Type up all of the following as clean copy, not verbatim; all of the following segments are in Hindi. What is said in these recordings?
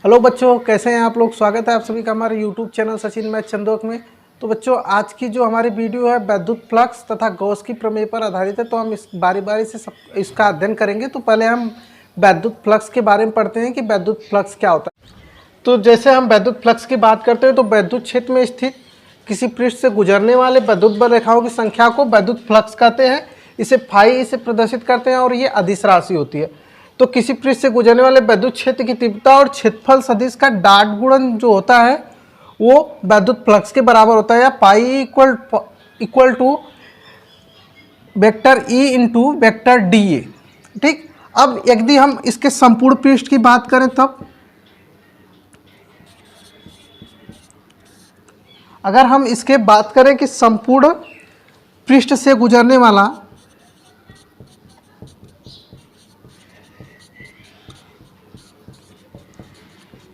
हेलो बच्चों, कैसे हैं आप लोग। स्वागत है आप सभी का हमारे YouTube channel Sachin math Chandok में। तो बच्चों, आज की जो हमारी वीडियो है वैद्युत फ्लक्स तथा गॉस की प्रमेय पर आधारित है। तो हम इस बारी बारी से इसका अध्ययन करेंगे। तो पहले हम वैद्युत फ्लक्स के बारे में पढ़ते हैं कि वैद्युत फ्लक्स क्या होता है। तो जैसे हम वैद्युत फ्लक्स की बात करते हैं तो वैद्युत क्षेत्र में स्थित किसी पृष्ठ से गुजरने वाले वैद्युत बल रेखाओं की संख्या को वैद्युत फ्लक्स कहते हैं। इसे फाई से प्रदर्शित करते हैं और ये अदिश राशि होती है। तो किसी पृष्ठ से गुजरने वाले वैद्युत क्षेत्र की तीव्रता और क्षेत्रफल सदिश का डॉट गुणन जो होता है वो वैद्युत फ्लक्स के बराबर होता है, या pi equal to vector E into vector D A. ठीक, अब यदि हम इसके संपूर्ण पृष्ठ की बात करें तब अगर हम इसके बात करें कि संपूर्ण पृष्ठ से गुजरने वाला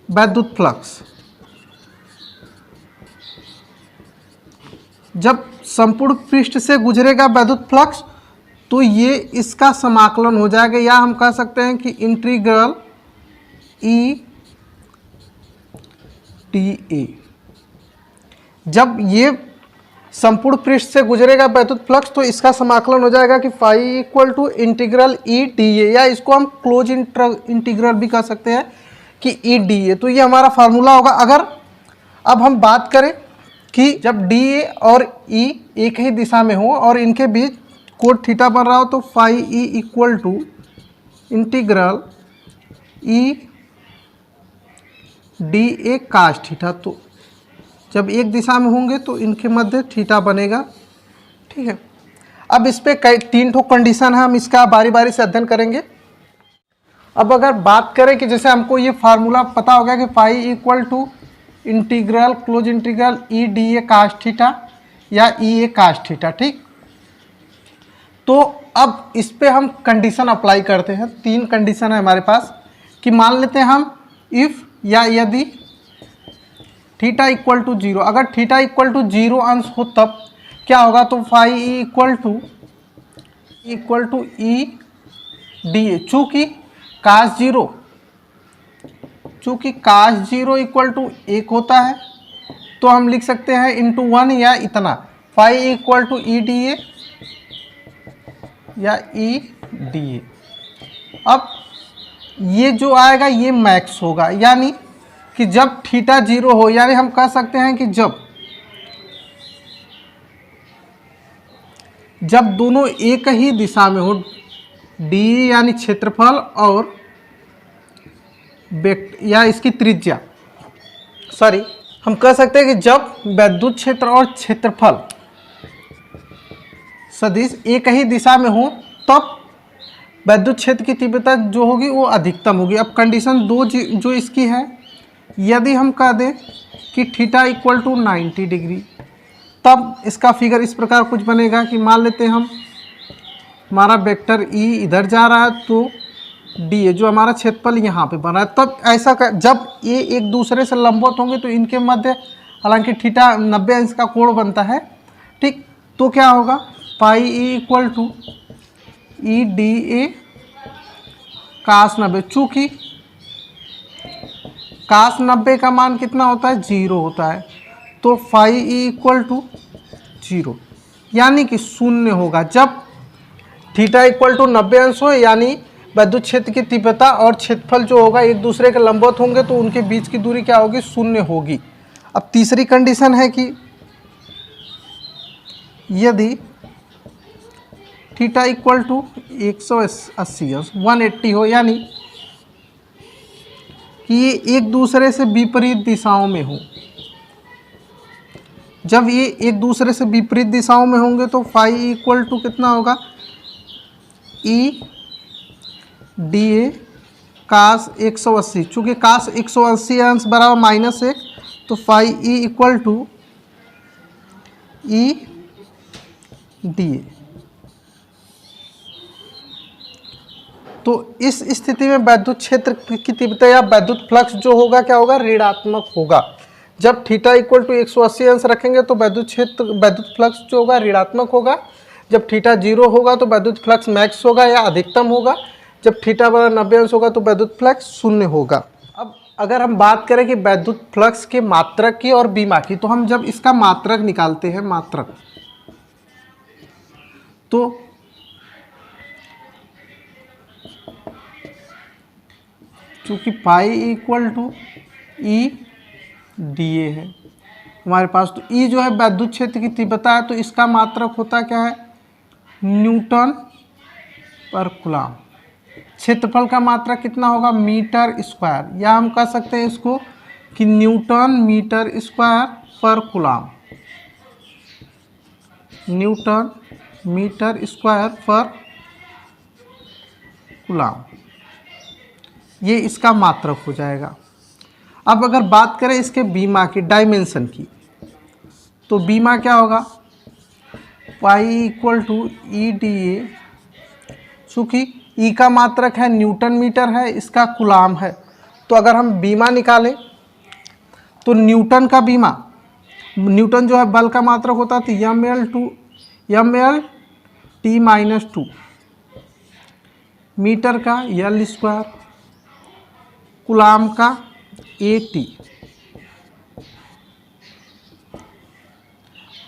वैद्युत फ्लक्स, जब संपूर्ण पृष्ठ से गुजरेगा वैद्युत फ्लक्स तो ये इसका समाकलन हो जाएगा, या हम कह सकते हैं कि इंटीग्रल ई टी ए। जब ये संपूर्ण पृष्ठ से गुजरेगा वैद्युत फ्लक्स तो इसका समाकलन हो जाएगा कि phi equal to integral E D A, या इसको हम क्लोज इंटीग्रल भी कह सकते हैं कि ई डी ए। तो ये हमारा फार्मूला होगा। अगर अब हम बात करें कि जब डी ए और ई एक ही दिशा में हो और इनके बीच कोण थीटा बन रहा हो तो phi E equal to integral E D A cos theta. तो जब एक दिशा में होंगे तो इनके मध्य थीटा बनेगा। ठीक है, अब इस पे कई 3 ठो कंडीशन है, हम इसका बारी बारी से अध्ययन करेंगे। अब अगर बात करें कि जैसे हमको ये फार्मूला पता हो गया कि phi equal to integral close integral E D A cos theta या ई ए काश थीटा। ठीक, तो अब इस पे हम कंडीशन अप्लाई करते हैं। 3 कंडीशन है हमारे पास कि मान लेते हैं हम इफ़ या यदि थीटा इक्वल टू 0, अगर थीटा इक्वल टू 0 अंश हो तब क्या होगा, तो phi equal to E D A. चूँकि काश 0 इक्वल टू 1 होता है तो हम लिख सकते हैं इंटू 1 या इतना, phi equal to E D A या ई डी ए। अब ये जो आएगा ये मैक्स होगा, यानी कि जब थीटा 0 हो, यानी हम कह सकते हैं कि जब दोनों एक ही दिशा में हो, डी यानी क्षेत्रफल और या इसकी त्रिज्या, हम कह सकते हैं कि जब वैद्युत क्षेत्र और क्षेत्रफल सदिश एक ही दिशा में हो तब वैद्युत क्षेत्र की तीव्रता जो होगी वो अधिकतम होगी। अब कंडीशन 2 जो इसकी है, यदि हम कह दें कि थीटा इक्वल टू 90 डिग्री, तब इसका फिगर इस प्रकार कुछ बनेगा कि मान लेते हैं हम हमारा वेक्टर ई इधर जा रहा है तो डी ए जो हमारा क्षेत्रफल यहाँ पे बना है। तब ऐसा जब ये एक दूसरे से लंबवत होंगे तो इनके मध्य हालांकि थीटा 90 अंश का कोण बनता है। ठीक, तो क्या होगा, pi E equal to E D A cos 90। चूँकि काश 90 का मान कितना होता है, 0 होता है, तो फाई ई इक्वल टू 0 यानी कि 0 होगा। जब थीटा इक्वल टू 90 अंश हो, यानी वैद्युत क्षेत्र की तीव्रता और क्षेत्रफल जो होगा एक दूसरे के लंबवत होंगे तो उनके बीच की दूरी क्या होगी, 0 होगी। अब तीसरी कंडीशन है कि यदि थीटा इक्वल टू 180 अंश 180 हो, यानी कि ये एक दूसरे से विपरीत दिशाओं में हो। जब ये एक दूसरे से विपरीत दिशाओं में होंगे तो फाई इक्वल टू कितना होगा, ई डी ए काश 180। चूँकि काश 180 अंश बराबर -1 तो phi E equal to E D A. तो इस स्थिति में वैद्युत क्षेत्र की तीव्रता या वैद्युत फ्लक्स जो होगा क्या होगा, ऋणात्मक होगा। जब थीटा इक्वल टू 180 अंश रखेंगे तो वैद्युत फ्लक्स जो होगा ऋणात्मक होगा। जब थीटा 0 होगा तो वैद्युत फ्लक्स मैक्स होगा या अधिकतम होगा। जब थीटा बराबर 90 अंश होगा तो वैद्युत फ्लक्स 0 होगा। अब अगर हम बात करें कि वैद्युत फ्लक्स के मात्रक की और बीमा की, तो हम जब इसका मात्रक निकालते हैं, मात्रक, तो चूंकि pi equal to E D A है हमारे पास, तो ई जो है वैद्युत क्षेत्र की तीव्रता है, तो इसका मात्रक होता क्या है, न्यूटन पर कूलम। क्षेत्रफल का मात्रक कितना होगा, मीटर स्क्वायर, या हम कह सकते हैं इसको कि न्यूटन मीटर स्क्वायर पर कूलम, न्यूटन मीटर स्क्वायर पर कूलम, ये इसका मात्रक हो जाएगा। अब अगर बात करें इसके बीमा की, डायमेंशन की, तो बीमा क्या होगा, pi equal to E D A, चूँकि ई का मात्रक है न्यूटन मीटर है, इसका कूलम है, तो अगर हम बीमा निकालें तो न्यूटन का बीमा, न्यूटन जो है बल का मात्रक होता है, तो M L T minus 2, metre का एल स्क्वायर, कूलम का ए टी।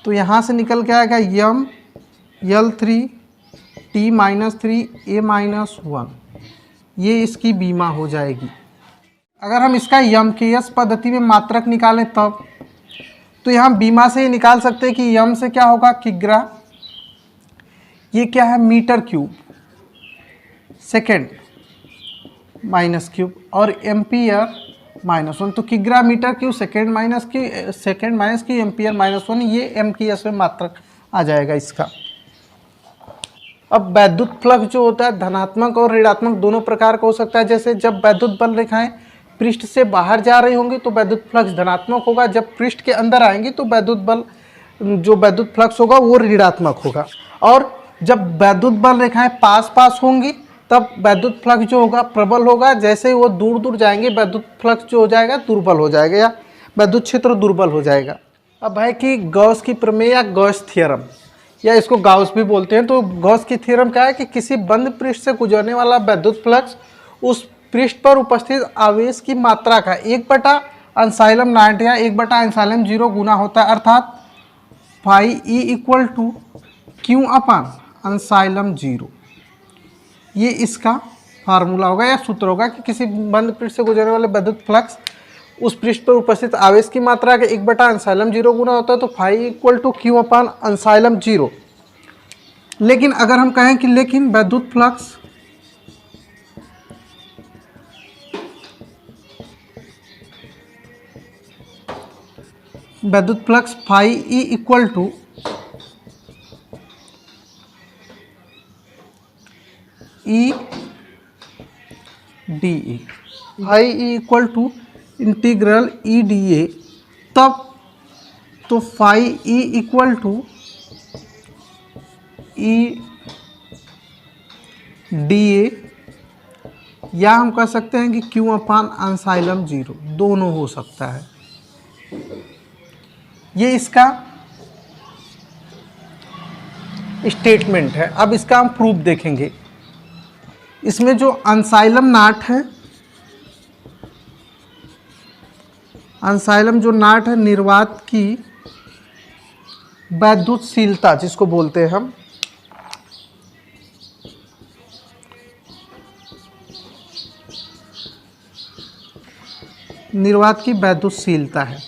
तो यहाँ से निकल के आएगा M L 3 T minus 3 A minus 1, ये इसकी बीमा हो जाएगी। अगर हम इसका यम के एस पद्धति में मात्रक निकालें तब, तो यहाँ बीमा से ही निकाल सकते हैं कि यम से क्या होगा, किग्रा, ये क्या है, metre cube second minus cube, और एम्पियर -1, तो किग्रा मीटर क्यूब सेकेंड माइनस की एम्पियर -1, ये एम की एस में मात्रक आ जाएगा इसका। अब वैद्युत फ्लक्स जो होता है धनात्मक और ऋणात्मक दोनों प्रकार का हो सकता है। जैसे जब वैद्युत बल रेखाएं पृष्ठ से बाहर जा रही होंगी तो वैद्युत फ्लक्स धनात्मक होगा, जब पृष्ठ के अंदर आएंगी तो वैद्युत फ्लक्स होगा वो ऋणात्मक होगा, और जब वैद्युत बल रेखाएं पास होंगी तब वैद्युत फ्लक्स जो होगा प्रबल होगा, जैसे ही वो दूर दूर जाएंगे वैद्युत फ्लक्स जो हो जाएगा दुर्बल हो जाएगा, या वैद्युत क्षेत्र दुर्बल हो जाएगा। अब है कि गॉस की प्रमेय या गॉस थ्योरम, या इसको गाउस भी बोलते हैं। तो गॉस की थ्योरम क्या है कि किसी बंद पृष्ठ से गुजरने वाला वैद्युत फ्लक्स उस पृष्ठ पर उपस्थित आवेश की मात्रा का 1/ε0 या 1/ε0 गुना होता है, अर्थात phi E equal to Q upon ε0। ये इसका फार्मूला होगा या सूत्र होगा कि किसी बंद पृष्ठ से गुजरने वाले वैद्युत फ्लक्स उस पृष्ठ पर उपस्थित आवेश की मात्रा के 1/ε0 गुना होता है, तो phi equal to Q upon ε0। लेकिन अगर हम कहें कि लेकिन वैद्युत flux phi E equal to E D A, phi E equal to integral E D A, तब तो phi E equal to E D A, या हम कह सकते हैं कि क्यू अपान ε0, दोनों हो सकता है। ये इसका स्टेटमेंट है। अब इसका हम प्रूफ देखेंगे। इसमें जो अंसाइलम नाट है, अंसाइलम जो नाट है, निर्वात की वैद्युतशीलता जिसको बोलते हैं हम, निर्वात की वैद्युतशीलता है।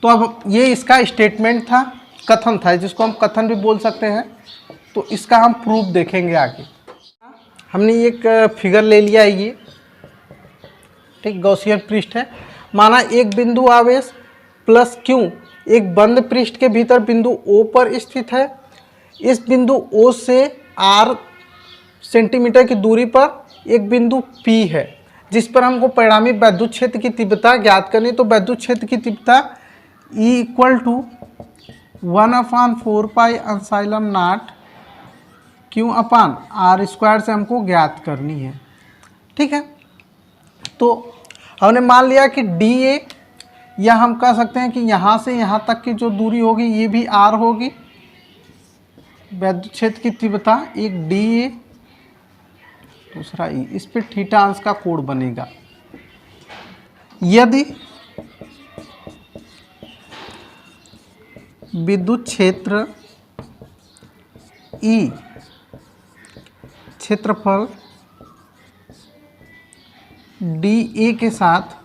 तो अब ये इसका स्टेटमेंट था, कथन था, जिसको हम कथन भी बोल सकते हैं। तो इसका हम प्रूफ देखेंगे आगे। हमने एक फिगर ले लिया है, ये ठीक गॉसियन पृष्ठ है। माना एक बिंदु आवेश प्लस क्यू एक बंद पृष्ठ के भीतर बिंदु O पर स्थित है। इस बिंदु O से R सेंटीमीटर की दूरी पर एक बिंदु P है, जिस पर हमको परिणामी वैद्युत क्षेत्र की तीव्रता ज्ञात करनी। तो वैद्युत क्षेत्र की तीव्रता E equal to 1/4 pi ε0 q upon R² से हमको ज्ञात करनी है। ठीक है, तो हमने मान लिया कि DA, या हम कह सकते हैं कि यहाँ से यहाँ तक की जो दूरी होगी ये भी R होगी। वैद्युत क्षेत्र की तीव्रता एक DA दूसरा E, इस पे थीटा अंश का कोण बनेगा। यदि विद्युत क्षेत्र E क्षेत्रफल dA के साथ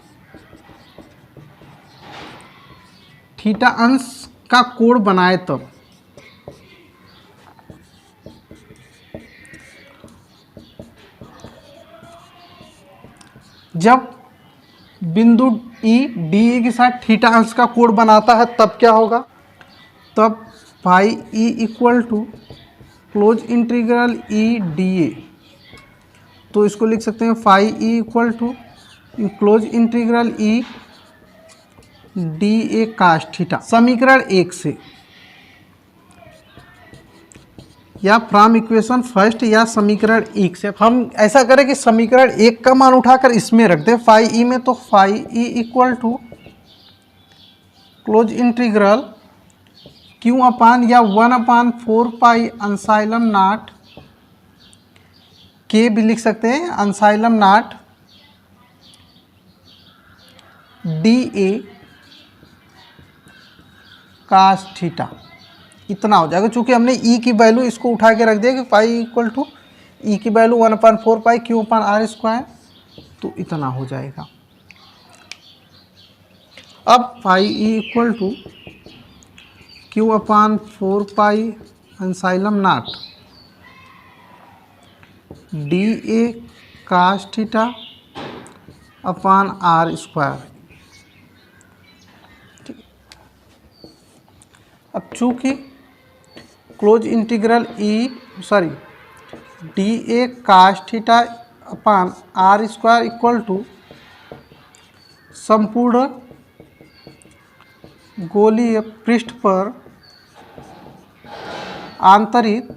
थीटा अंश का कोण बनाए तब जब बिंदु E dA के साथ थीटा अंश का कोण बनाता है तब क्या होगा, तब phi E equal to close integral E dA, तो इसको लिख सकते हैं phi E equal to close integral E dA cos theta, समीकरण 1 से, या फ्रॉम इक्वेशन फर्स्ट या समीकरण 1 से। हम ऐसा करें कि समीकरण 1 का मान उठाकर इसमें रख दें फाई E में, तो phi E equal to close integral Q upon या 1/4 पाई एप्सिलॉन नॉट K भी लिख सकते हैं, epsilon naught dA cos theta, इतना हो जाएगा। चूंकि हमने E की वैल्यू इसको उठा के रख दिया कि फाई इक्वल टू E की value 1/4 pi Q upon R square, तो इतना हो जाएगा। अब phi E equal to Q upon 4 pi epsilon naught dA cos theta upon R square. अब चूंकि close integral dA cos theta upon R square equal to संपूर्ण गोलीय पृष्ठ पर आंतरिक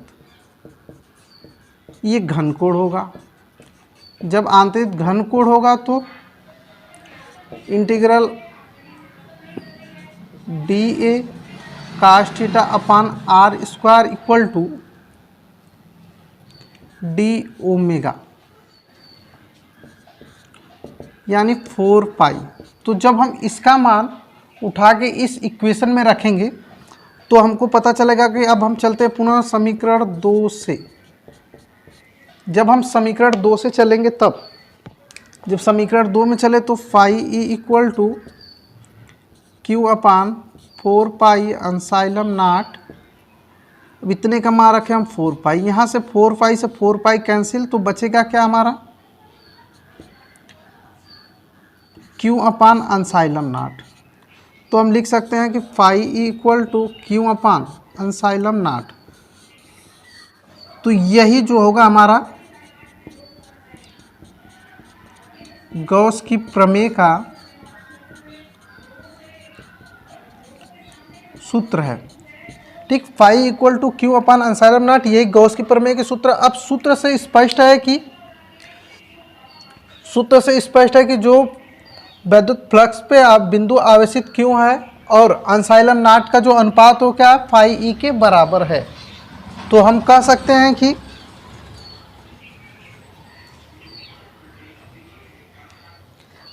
ये घन कोण होगा। जब आंतरिक घन कोण होगा तो integral dA cos theta upon R square equal to d omega, यानी 4 पाई। तो जब हम इसका मान उठा के इस इक्वेशन में रखेंगे तो हमको पता चलेगा कि अब हम चलते हैं पुनः समीकरण 2 से। जब हम समीकरण 2 से चलेंगे तब जब समीकरण 2 में चले तो phi E equal to Q upon 4 pi epsilon naught, अब इतने का मान रखे हम 4 पाई, यहाँ से 4 पाई से 4 पाई कैंसिल, तो बचेगा क्या हमारा Q अपान एप्सिलॉन नॉट। तो हम लिख सकते हैं कि phi E equal to Q upon epsilon naught. तो यही जो होगा हमारा गॉस की प्रमेय का सूत्र है। ठीक, phi equal to Q upon epsilon naught, यही गॉस की प्रमेय के सूत्र। अब सूत्र से स्पष्ट है कि जो वैद्युत फ्लक्स पे आप बिंदु आवेशित क्यों है और एप्सिलॉन नॉट का जो अनुपात हो क्या फाई E के बराबर है। तो हम कह सकते हैं कि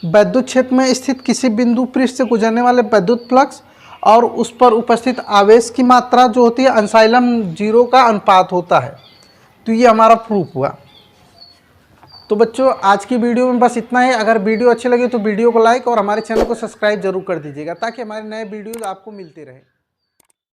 वैद्युत क्षेत्र में स्थित किसी बिंदु पृष्ठ से गुजरने वाले वैद्युत फ्लक्स और उस पर उपस्थित आवेश की मात्रा जो होती है एप्सिलॉन 0 का अनुपात होता है। तो ये हमारा प्रूफ हुआ। तो बच्चों आज की वीडियो में बस इतना ही। अगर वीडियो अच्छी लगी तो वीडियो को लाइक और हमारे चैनल को सब्सक्राइब जरूर कर दीजिएगा ताकि हमारे नए वीडियोज़ आपको मिलते रहे।